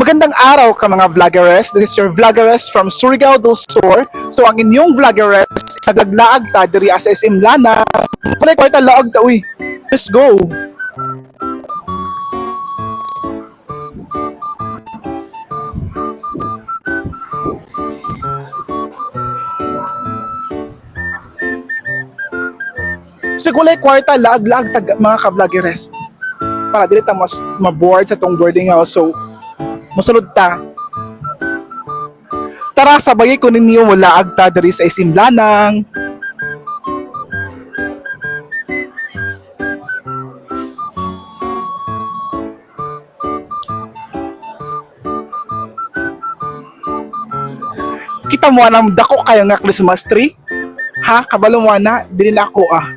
Magandang araw ka mga vloggeres. This is your vloggeres from Surigao del Sur. So ang inyong vloggeres naglaag ta diri sa SM Lana. Wala kwarta laag ta uy. Let's go. Sa gulay kwarta laag-laag tag mga ka-vloggeres. Para dili ta mas ma-board sa tong boarding house. So musulod ta. Tara sabay ko ninyo wala agta diri sa SM Lanang. Kita mo anang dako kayo nga Christmas tree? Ha? Kabalo mo na? Dili na ako ah.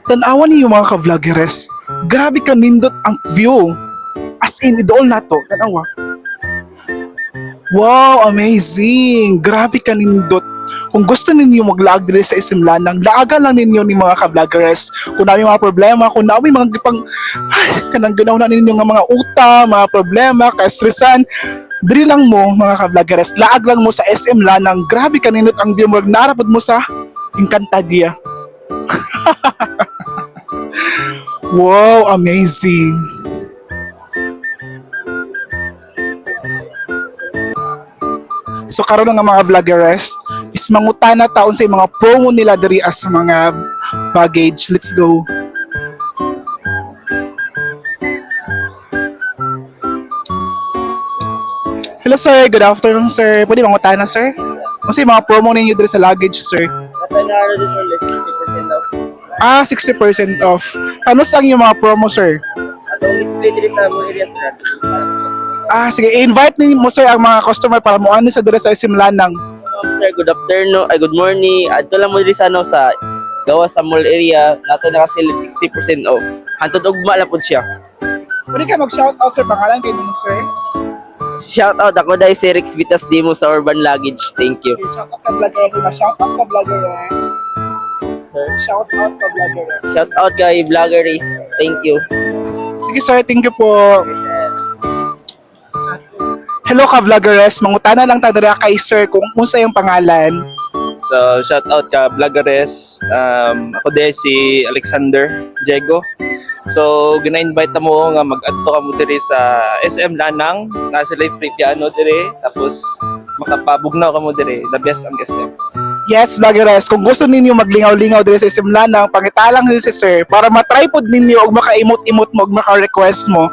Tanawan niyo mga ka-vloggeres. Grabe ka nindot ang view. As in, idol na to. Tanawa. Wow, amazing. Grabe ka nindot. Kung gusto ninyo mag-laag dili sa SM Lanang, laagan lang ninyo ni mga ka-vloggeres. Kung namin mga problema, kung namin mga gipang, kanang ganaw na ninyo nga mga utang, mga problema, ka-stressan, dili lang mo mga ka-vloggeres. Laag lang mo sa SM Lanang. Grabe ka nindot ang view mo. Narapod mo sa Encantadia. Wow, amazing. So karon nga mga vloggeres is mangutana taon sa mga promo nila diri as sa mga baggage. Let's go. Hello sir, good afternoon sir. Pwede mangutana sir? Kasi mga promo ninyo diri sa luggage sir. Natanaro din sir, like 60% off. 60% off. Ano sa yung mga promo sir? Atong display diri sa mga area sir. Sige, invite mo sir ang mga customer para mo ano sa diri sa SM Lanang. Sir, good afternoon, good morning. Adto lang mo diri sa ano sa gawa sa mall area, nato naka-sale 60% off. Hantod ugma lang pud siya. Pwede ka mag-shoutout sir, pangalan kayo nung sir. Shout out ako dai si Rex Vitas Dimo sa Urban Luggage. Thank you. Okay, shoutout ka vloggeres. Shoutout ka vloggeres. Sir, Shoutout ka vloggeres. shout out kay Vlogger Race. Thank you. Sige sir, thank you po. Hello ka vloggeres, mangutana lang ta dira kay sir kung unsa yung pangalan. So, shout out ka Vloggeres. Ako din si Alexander Diego. So, gina-invite mo nga mag-adto ka mo diri sa SM Lanang. Nasa live free piano diri. Tapos, makapabugnaw ka mo diri. The best ang SM. Yes, vloggeres, kung gusto ninyo maglingaw-lingaw diri sa SM Lanang, pangitalang din si sir para matry pod ninyo og maka-emote-emote mo og maka-request mo.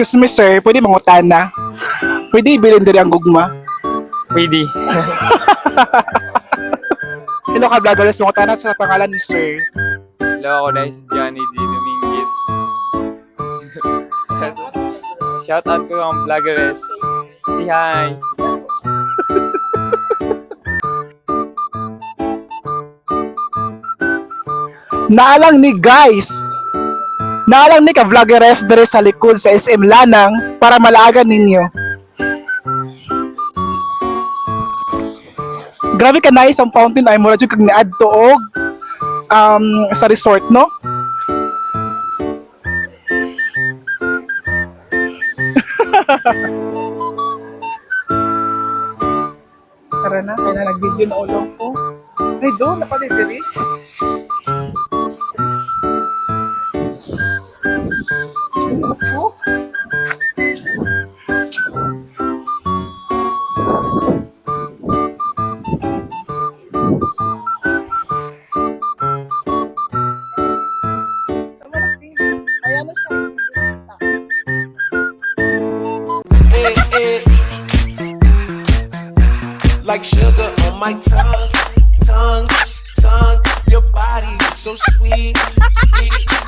Excuse me sir, pwede mangutana? Pwede ibilin diri ang gugma? Pwede. Hello ka vloggeres, mangutana sa pangalan ni sir. Hello, ako na si Johnny D. Dominguez. shout out ko ang vloggeres. Si hi. Naalang ni guys. Naalang ni ka vloggeres dere sa likod sa SM Lanang para malaagan ninyo. Grabe ka nice ang fountain ay mura jud kag niadto og sa resort no. Tara na, kaya na nag-video na ulo ko. Ay, doon, napadidiri. Like sugar on my tongue, tongue, tongue. Your body so sweet, sweet.